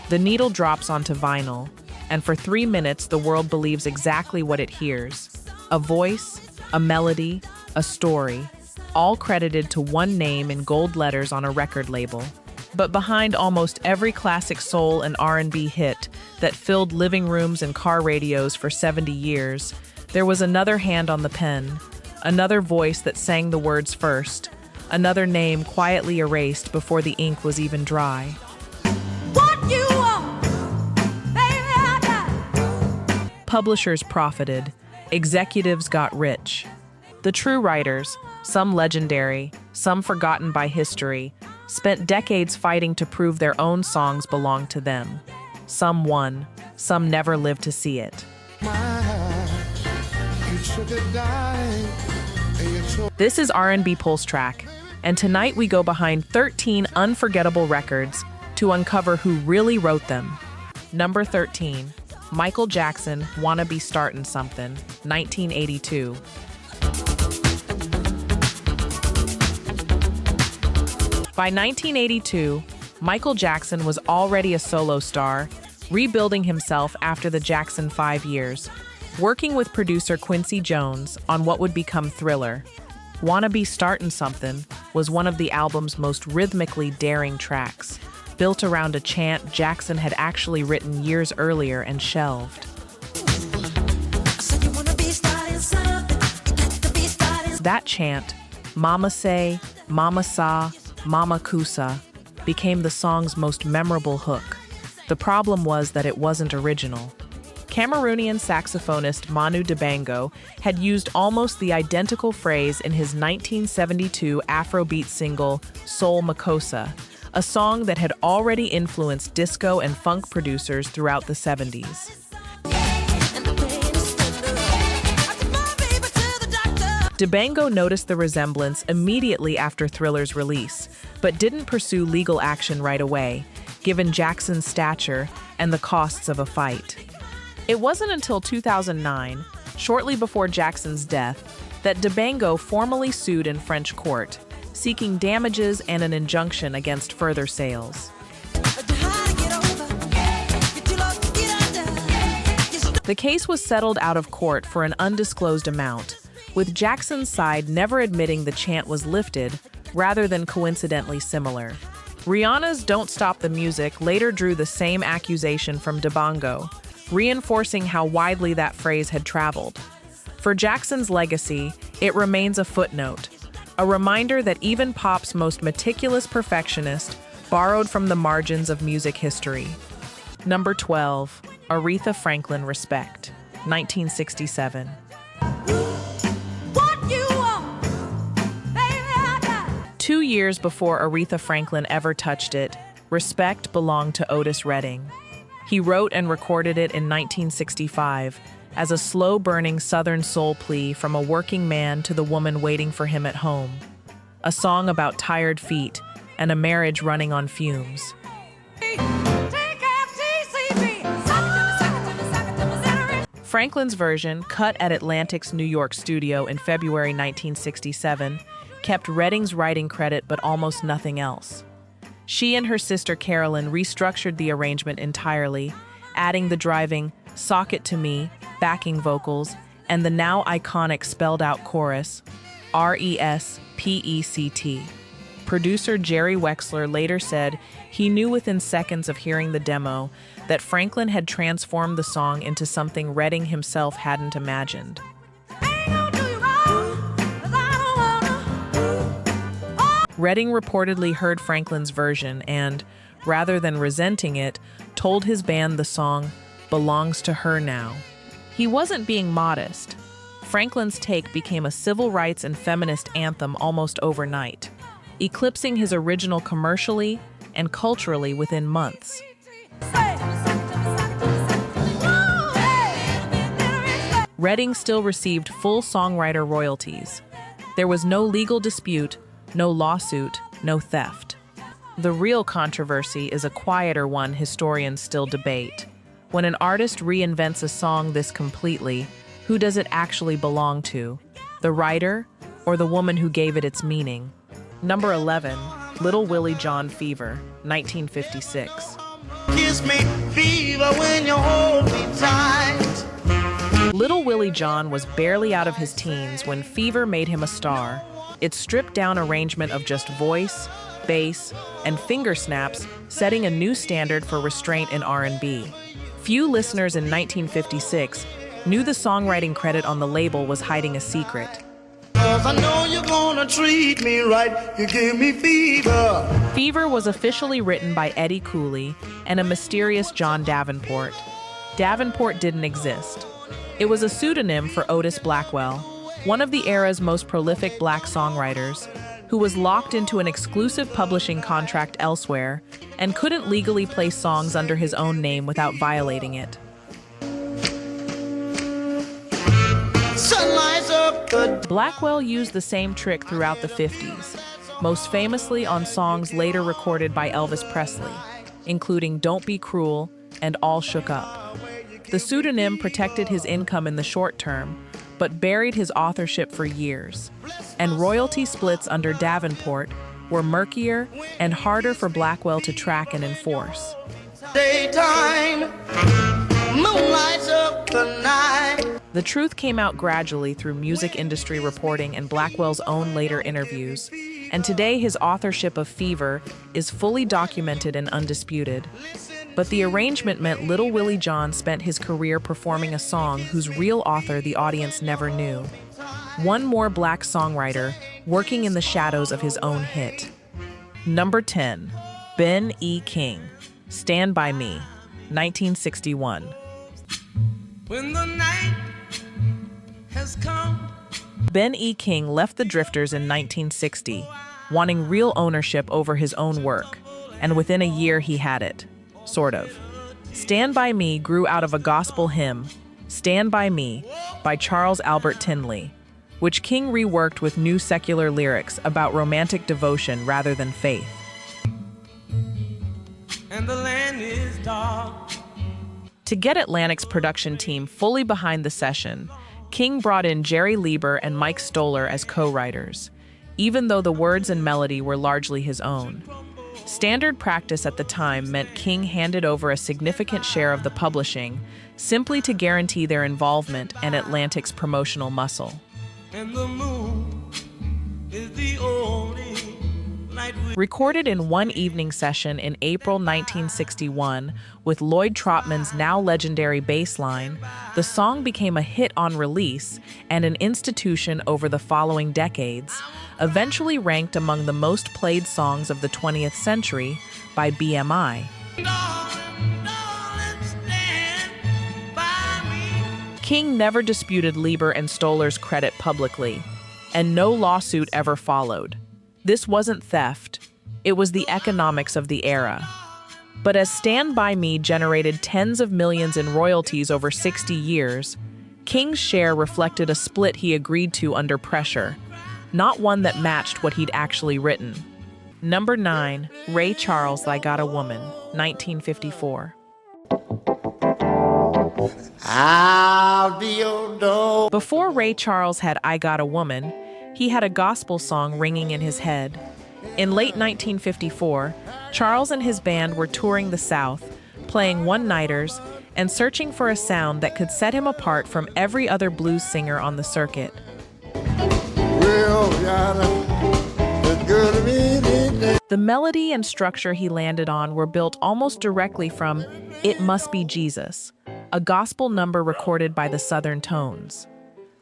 The needle drops onto vinyl, and for 3 minutes the world believes exactly what it hears. A voice, a melody, a story, all credited to one name in gold letters on a record label. But behind almost every classic soul and R&B hit that filled living rooms and car radios for 70 years, there was another hand on the pen, another voice that sang the words first, another name quietly erased before the ink was even dry. What you want, baby, I got. Publishers profited, executives got rich. The true writers, some legendary, some forgotten by history, spent decades fighting to prove their own songs belonged to them. Some won, some never lived to see it. This is R&B Pulse Track, and tonight we go behind 13 unforgettable records to uncover who really wrote them. Number 13, Michael Jackson, Wanna Be Startin' Something, 1982. By 1982, Michael Jackson was already a solo star, rebuilding himself after the Jackson 5 years, working with producer Quincy Jones on what would become Thriller. Wanna Be Startin' Something was one of the album's most rhythmically daring tracks, built around a chant Jackson had actually written years earlier and shelved. That chant, Mama Say, Mama Sa, Mama Kusa, became the song's most memorable hook. The problem was that it wasn't original. Cameroonian saxophonist Manu Dibango had used almost the identical phrase in his 1972 Afrobeat single, Soul Makossa, a song that had already influenced disco and funk producers throughout the 70s. Dibango noticed the resemblance immediately after Thriller's release, but didn't pursue legal action right away, given Jackson's stature and the costs of a fight. It wasn't until 2009, shortly before Jackson's death, that Dibango formally sued in French court, seeking damages and an injunction against further sales. The case was settled out of court for an undisclosed amount, with Jackson's side never admitting the chant was lifted, rather than coincidentally similar. Rihanna's Don't Stop the Music later drew the same accusation from Dibango, reinforcing how widely that phrase had traveled. For Jackson's legacy, it remains a footnote, a reminder that even pop's most meticulous perfectionist borrowed from the margins of music history. Number 12, Aretha Franklin, Respect, 1967. 2 years before Aretha Franklin ever touched it, Respect belonged to Otis Redding. He wrote and recorded it in 1965 as a slow-burning Southern soul plea from a working man to the woman waiting for him at home. A song about tired feet and a marriage running on fumes. Franklin's version, cut at Atlantic's New York studio in February 1967, kept Redding's writing credit but almost nothing else. She and her sister Carolyn restructured the arrangement entirely, adding the driving "Sock It to Me" backing vocals and the now iconic spelled-out chorus, R-E-S-P-E-C-T. Producer Jerry Wexler later said he knew within seconds of hearing the demo that Franklin had transformed the song into something Redding himself hadn't imagined. Redding reportedly heard Franklin's version and, rather than resenting it, told his band the song belongs to her now. He wasn't being modest. Franklin's take became a civil rights and feminist anthem almost overnight, eclipsing his original commercially and culturally within months. Redding still received full songwriter royalties. There was no legal dispute, no lawsuit, no theft. The real controversy is a quieter one historians still debate. When an artist reinvents a song this completely, who does it actually belong to? The writer or the woman who gave it its meaning? Number 11, Little Willie John Fever, 1956. kiss me, fever when you hold me tight. Little Willie John was barely out of his teens when Fever made him a star. Its stripped-down arrangement of just voice, bass, and finger snaps, setting a new standard for restraint in R&B. Few listeners in 1956 knew the songwriting credit on the label was hiding a secret. 'Cause I know you're gonna treat me right, you give me fever. Fever was officially written by Eddie Cooley and a mysterious John Davenport. Davenport didn't exist. It was a pseudonym for Otis Blackwell, one of the era's most prolific black songwriters, who was locked into an exclusive publishing contract elsewhere and couldn't legally place songs under his own name without violating it. Sun lights up the Blackwell used the same trick throughout the 50s, most famously on songs later recorded by Elvis Presley, including Don't Be Cruel and All Shook Up. The pseudonym protected his income in the short term, but buried his authorship for years. And royalty splits under Davenport were murkier and harder for Blackwell to track and enforce. daytime, moon lights up the night. The truth came out gradually through music industry reporting and Blackwell's own later interviews, and today his authorship of Fever is fully documented and undisputed. But the arrangement meant Little Willie John spent his career performing a song whose real author the audience never knew. One more black songwriter working in the shadows of his own hit. Number 10, Ben E. King, Stand By Me, 1961. When the night has come. Ben E. King left the Drifters in 1960, wanting real ownership over his own work, and within a year he had it. Sort of. Stand By Me grew out of a gospel hymn, Stand By Me, by Charles Albert Tindley, which King reworked with new secular lyrics about romantic devotion rather than faith. And the land is dark. To get Atlantic's production team fully behind the session, King brought in Jerry Lieber and Mike Stoller as co-writers, even though the words and melody were largely his own. Standard practice at the time meant King handed over a significant share of the publishing, simply to guarantee their involvement and Atlantic's promotional muscle. And the moon is the only light we... Recorded in one evening session in April 1961 with Lloyd Troutman's now legendary bass line, the song became a hit on release and an institution over the following decades, eventually ranked among the most played songs of the 20th century by BMI. King never disputed Lieber and Stoller's credit publicly, and no lawsuit ever followed. This wasn't theft, it was the economics of the era. But as Stand By Me generated tens of millions in royalties over 60 years, King's share reflected a split he agreed to under pressure, not one that matched what he'd actually written. Number 9, Ray Charles' I Got a Woman, 1954. I'll be your dog. Before Ray Charles had I Got a Woman, he had a gospel song ringing in his head. In late 1954, Charles and his band were touring the South, playing one-nighters, and searching for a sound that could set him apart from every other blues singer on the circuit. The melody and structure he landed on were built almost directly from It Must Be Jesus, a gospel number recorded by the Southern Tones.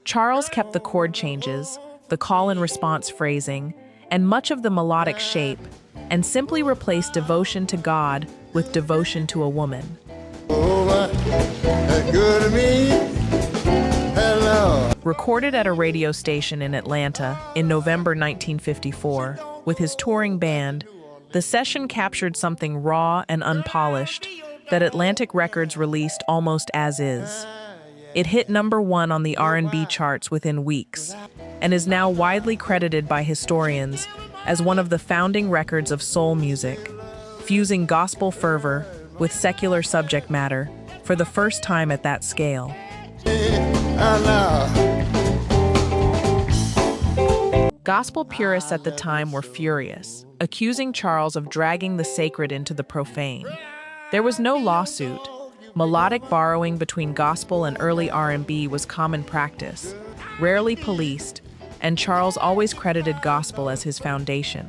Charles kept the chord changes, the call and response phrasing, and much of the melodic shape, and simply replaced devotion to God with devotion to a woman. Recorded at a radio station in Atlanta in November 1954 with his touring band, the session captured something raw and unpolished that Atlantic Records released almost as is. It hit number 1 on the R&B charts within weeks, and is now widely credited by historians as one of the founding records of soul music, fusing gospel fervor with secular subject matter for the first time at that scale. Gospel purists at the time were furious, accusing Charles of dragging the sacred into the profane. There was no lawsuit. Melodic borrowing between gospel and early R&B was common practice, rarely policed, and Charles always credited gospel as his foundation.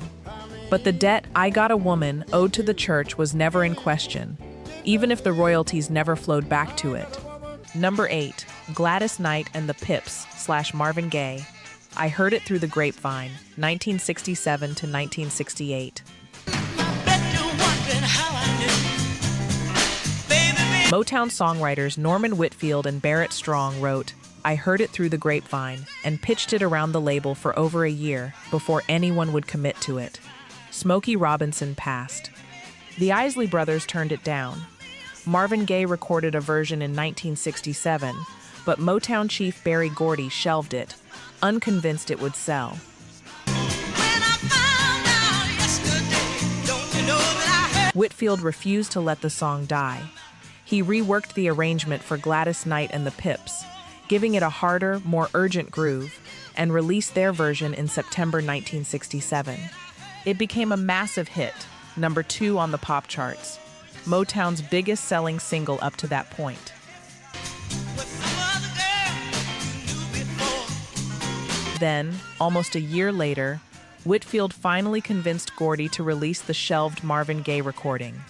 But the debt "I Got a Woman" owed to the church was never in question, even if the royalties never flowed back to it. Number 8, Gladys Knight and the Pips/Marvin Gaye. I Heard It Through the Grapevine, 1967 to 1968. Motown songwriters Norman Whitfield and Barrett Strong wrote "I Heard It Through the Grapevine" and pitched it around the label for over a year before anyone would commit to it. Smokey Robinson passed. The Isley Brothers turned it down. Marvin Gaye recorded a version in 1967, but Motown chief Berry Gordy shelved it, unconvinced it would sell. Whitfield refused to let the song die. He reworked the arrangement for Gladys Knight and the Pips, giving it a harder, more urgent groove, and released their version in September 1967. It became a massive hit, number 2 on the pop charts, Motown's biggest selling single up to that point. Then, almost a year later, Whitfield finally convinced Gordy to release the shelved Marvin Gaye recording.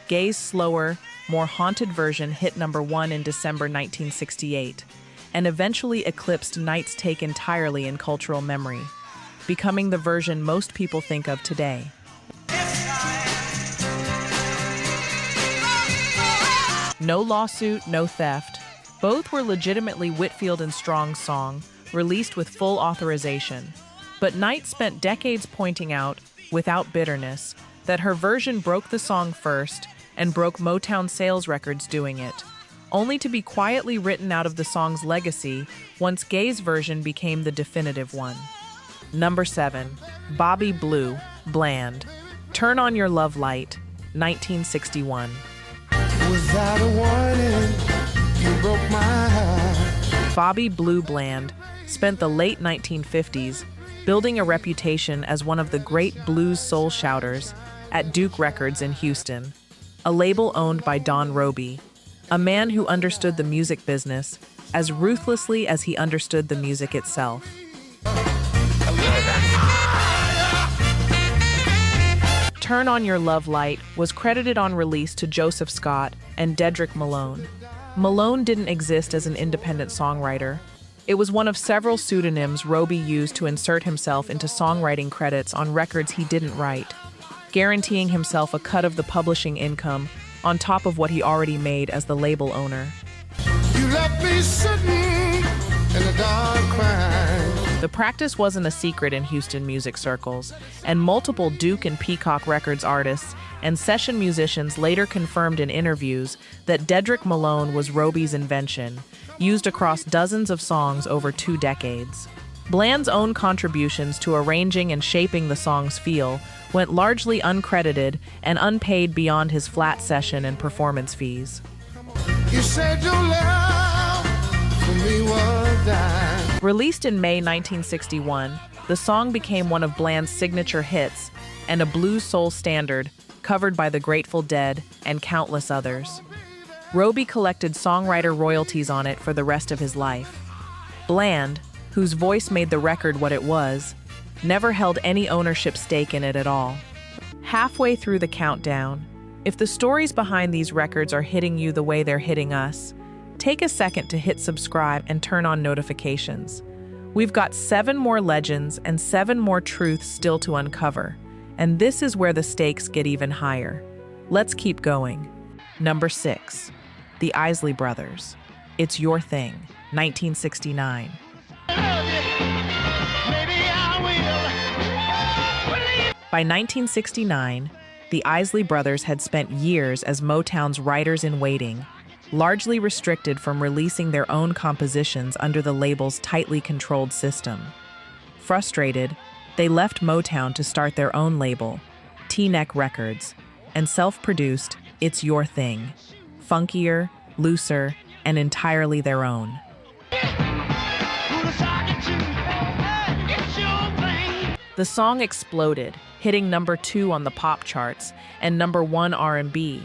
Gaye's slower, more haunted version hit number 1 in December 1968, and eventually eclipsed Knight's take entirely in cultural memory, becoming the version most people think of today. No lawsuit, no theft. Both were legitimately Whitfield and Strong's song, released with full authorization. But Knight spent decades pointing out, without bitterness, that her version broke the song first and broke Motown sales records doing it, only to be quietly written out of the song's legacy once Gaye's version became the definitive one. Number 7, Bobby Blue, Bland. Turn On Your Love Light, 1961. Without a warning, you broke my heart. Bobby Blue Bland spent the late 1950s building a reputation as one of the great blues soul shouters at Duke Records in Houston, a label owned by Don Roby, a man who understood the music business as ruthlessly as he understood the music itself. Turn On Your Love Light was credited on release to Joseph Scott and Dedrick Malone. Malone didn't exist as an independent songwriter. It was one of several pseudonyms Roby used to insert himself into songwriting credits on records he didn't write, guaranteeing himself a cut of the publishing income on top of what he already made as the label owner. You left me sitting in the dark crying. The practice wasn't a secret in Houston music circles, and multiple Duke and Peacock Records artists and session musicians later confirmed in interviews that Dedrick Malone was Roby's invention, used across dozens of songs over 2 decades. Bland's own contributions to arranging and shaping the song's feel went largely uncredited and unpaid beyond his flat session and performance fees. You said your love for me was dying. Released in May 1961, the song became one of Bland's signature hits and a blues soul standard covered by the Grateful Dead and countless others. Roby collected songwriter royalties on it for the rest of his life. Bland, whose voice made the record what it was, never held any ownership stake in it at all. Halfway through the countdown, if the stories behind these records are hitting you the way they're hitting us, take a second to hit subscribe and turn on notifications. We've got 7 more legends and 7 more truths still to uncover, and this is where the stakes get even higher. Let's keep going. Number 6, the Isley Brothers. It's Your Thing, 1969. By 1969, the Isley Brothers had spent years as Motown's writers-in-waiting, largely restricted from releasing their own compositions under the label's tightly controlled system. Frustrated, they left Motown to start their own label, T-Neck Records, and self-produced It's Your Thing, funkier, looser, and entirely their own. The song exploded, hitting number 2 on the pop charts and number 1 R&B,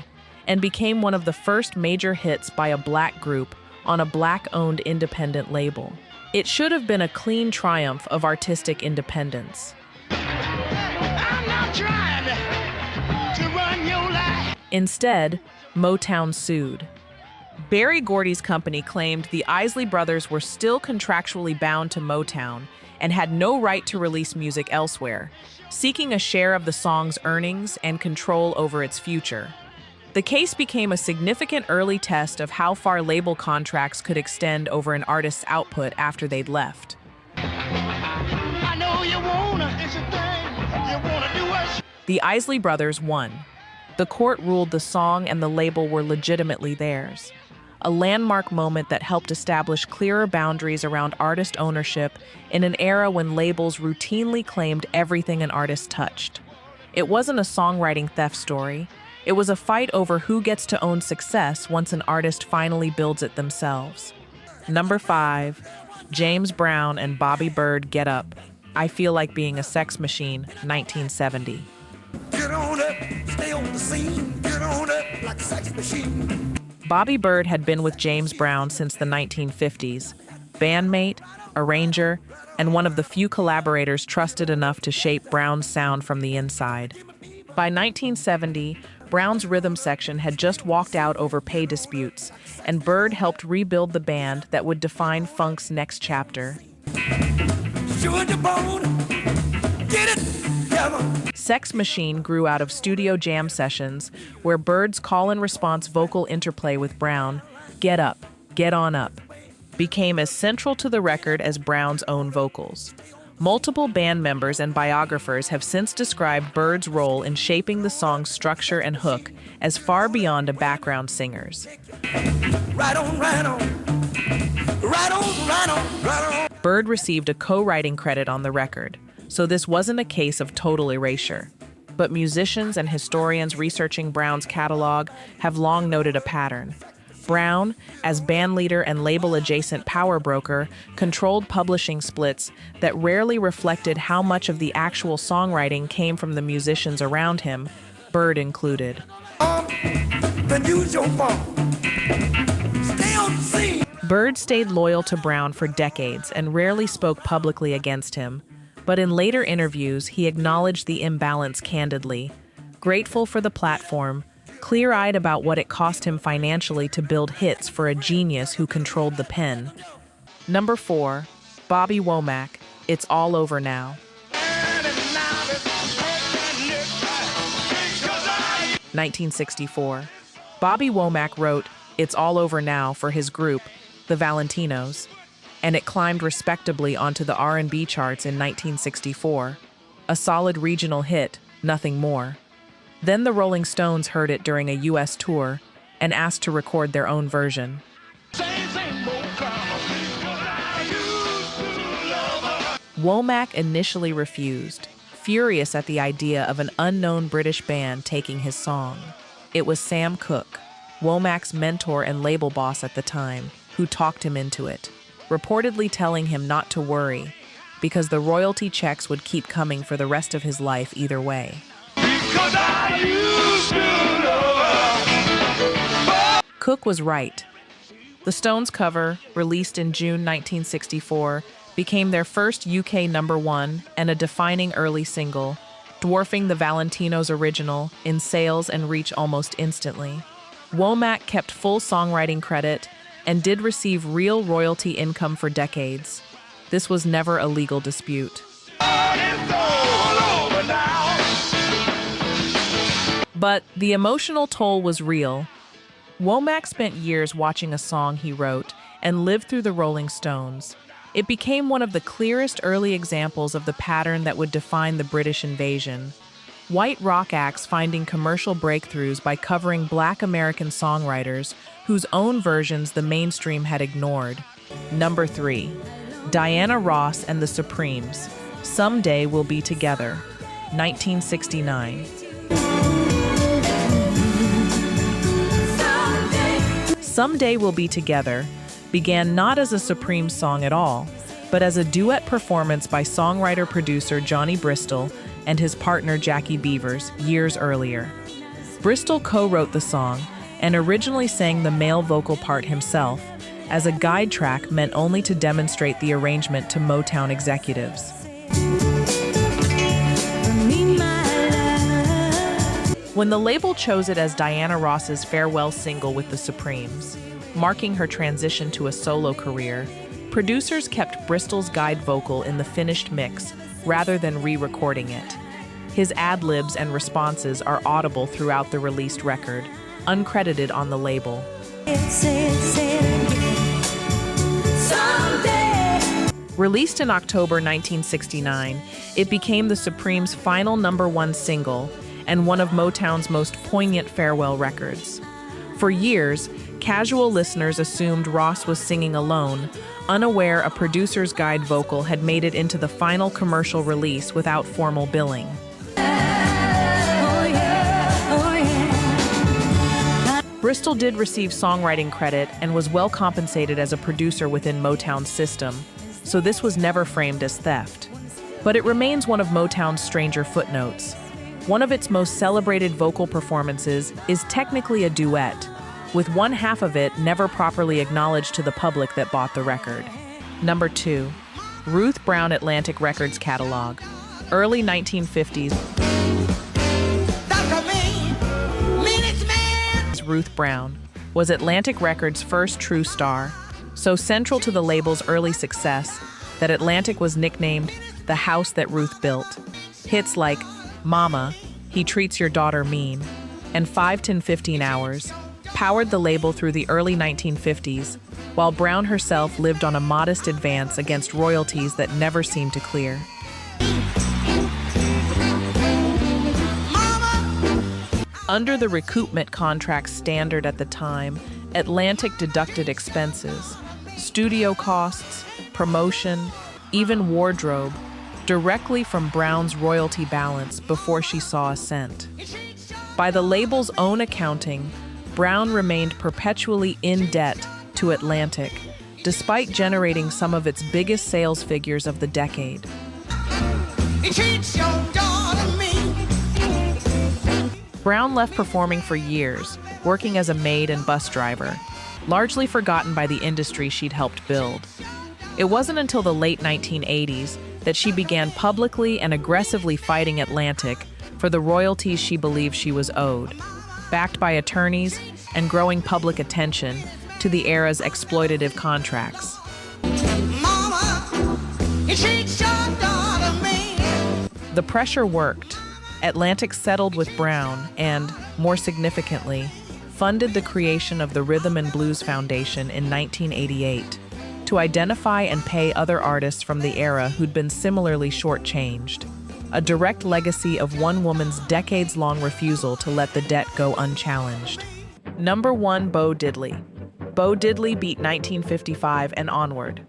and became one of the first major hits by a black group on a black-owned independent label. It should have been a clean triumph of artistic independence. I'm not trying to run your life. Instead, Motown sued. Berry Gordy's company claimed the Isley Brothers were still contractually bound to Motown and had no right to release music elsewhere, seeking a share of the song's earnings and control over its future. The case became a significant early test of how far label contracts could extend over an artist's output after they'd left. I know you wanna, it's a thing, you wanna do what. The Isley Brothers won. The court ruled the song and the label were legitimately theirs, a landmark moment that helped establish clearer boundaries around artist ownership in an era when labels routinely claimed everything an artist touched. It wasn't a songwriting theft story. It was a fight over who gets to own success once an artist finally builds it themselves. Number 5, James Brown and Bobby Byrd, Get Up. I Feel Like Being a Sex Machine, 1970. Get on up, stay on the scene, get on up like a sex machine. Bobby Byrd had been with James Brown since the 1950s, bandmate, arranger, and one of the few collaborators trusted enough to shape Brown's sound from the inside. By 1970, Brown's rhythm section had just walked out over pay disputes, and Byrd helped rebuild the band that would define funk's next chapter. Sugar bone, get it, devil. Sex Machine grew out of studio jam sessions where Byrd's call-and-response vocal interplay with Brown, Get Up, Get On Up, became as central to the record as Brown's own vocals. Multiple band members and biographers have since described Byrd's role in shaping the song's structure and hook as far beyond a background singer's. Right on, right on. Right on, right on, right on. Byrd received a co-writing credit on the record, so this wasn't a case of total erasure. But musicians and historians researching Brown's catalog have long noted a pattern. Brown, as bandleader and label-adjacent power broker, controlled publishing splits that rarely reflected how much of the actual songwriting came from the musicians around him, Byrd included. Then use your phone. Stay on the scene. Byrd stayed loyal to Brown for decades and rarely spoke publicly against him, but in later interviews he acknowledged the imbalance candidly, grateful for the platform, clear-eyed about what it cost him financially to build hits for a genius who controlled the pen. Number 4, Bobby Womack, It's All Over Now. 1964. Bobby Womack wrote It's All Over Now for his group, the Valentinos, and it climbed respectably onto the R&B charts in 1964. A solid regional hit, nothing more. Then the Rolling Stones heard it during a U.S. tour and asked to record their own version. Womack initially refused, furious at the idea of an unknown British band taking his song. It was Sam Cooke, Womack's mentor and label boss at the time, who talked him into it, reportedly telling him not to worry, because the royalty checks would keep coming for the rest of his life either way. Cooke was right. The Stones' cover, released in June 1964, became their first UK #1 and a defining early single, dwarfing the Valentinos' original in sales and reach almost instantly. Womack kept full songwriting credit and did receive real royalty income for decades. This was never a legal dispute. But the emotional toll was real. Womack spent years watching a song he wrote and lived through the Rolling Stones. It became one of the clearest early examples of the pattern that would define the British invasion. White rock acts finding commercial breakthroughs by covering Black American songwriters whose own versions the mainstream had ignored. Number 3, Diana Ross and the Supremes, Someday We'll Be Together, 1969. Someday We'll Be Together began not as a Supreme song at all, but as a duet performance by songwriter-producer Johnny Bristol and his partner Jackie Beavers years earlier. Bristol co-wrote the song and originally sang the male vocal part himself, as a guide track meant only to demonstrate the arrangement to Motown executives. When the label chose it as Diana Ross's farewell single with the Supremes, marking her transition to a solo career, producers kept Bristol's guide vocal in the finished mix rather than re-recording it. His ad-libs and responses are audible throughout the released record, uncredited on the label. Released in October 1969, it became the Supremes' final #1 single and one of Motown's most poignant farewell records. For years, casual listeners assumed Ross was singing alone, unaware a producer's guide vocal had made it into the final commercial release without formal billing. Bristol did receive songwriting credit and was well compensated as a producer within Motown's system, so this was never framed as theft. But it remains one of Motown's stranger footnotes. One of its most celebrated vocal performances is technically a duet, with one half of it never properly acknowledged to the public that bought the record. Number 2, Ruth Brown Atlantic Records Catalog. Early 1950s. Ruth Brown was Atlantic Records' first true star, so central to the label's early success that Atlantic was nicknamed the house that Ruth built. Hits like Mama, He Treats Your Daughter Mean, and 5 to 15 Hours powered the label through the early 1950s, while Brown herself lived on a modest advance against royalties that never seemed to clear. Under the recoupment contract standard at the time, Atlantic deducted expenses, studio costs, promotion, even wardrobe, directly from Brown's royalty balance before she saw a cent. By the label's own accounting, Brown remained perpetually in debt to Atlantic, despite generating some of its biggest sales figures of the decade. Brown left performing for years, working as a maid and bus driver, largely forgotten by the industry she'd helped build. It wasn't until the late 1980s that she began publicly and aggressively fighting Atlantic for the royalties she believed she was owed, backed by attorneys and growing public attention to the era's exploitative contracts. The pressure worked. Atlantic settled with Brown and, more significantly, funded the creation of the Rhythm and Blues Foundation in 1988 to identify and pay other artists from the era who'd been similarly shortchanged, a direct legacy of one woman's decades-long refusal to let the debt go unchallenged. Number 1, Bo Diddley. Bo Diddley beat 1955 and onward.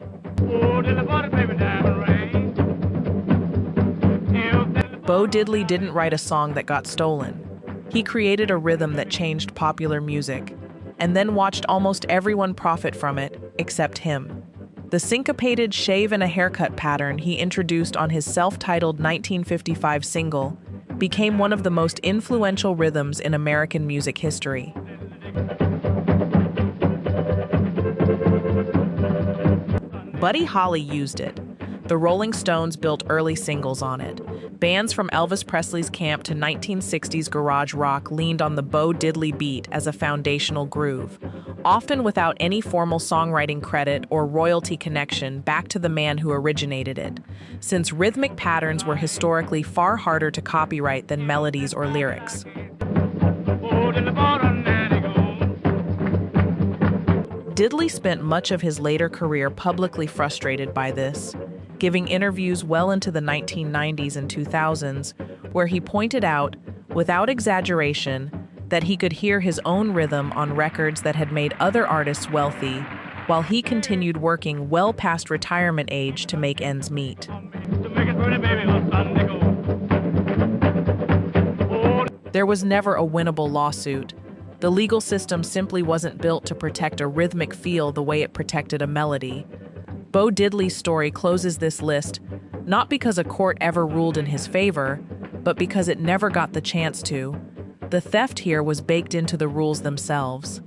Bo Diddley didn't write a song that got stolen. He created a rhythm that changed popular music, and then watched almost everyone profit from it, except him. The syncopated shave and a haircut pattern he introduced on his self-titled 1955 single became one of the most influential rhythms in American music history. Buddy Holly used it. The Rolling Stones built early singles on it. Bands from Elvis Presley's camp to 1960s garage rock leaned on the Bo Diddley beat as a foundational groove, often without any formal songwriting credit or royalty connection back to the man who originated it, since rhythmic patterns were historically far harder to copyright than melodies or lyrics. Diddley spent much of his later career publicly frustrated by this, giving interviews well into the 1990s and 2000s, where he pointed out, without exaggeration, that he could hear his own rhythm on records that had made other artists wealthy, while he continued working well past retirement age to make ends meet. There was never a winnable lawsuit. The legal system simply wasn't built to protect a rhythmic feel the way it protected a melody. Bo Diddley's story closes this list, not because a court ever ruled in his favor, but because it never got the chance to. The theft here was baked into the rules themselves.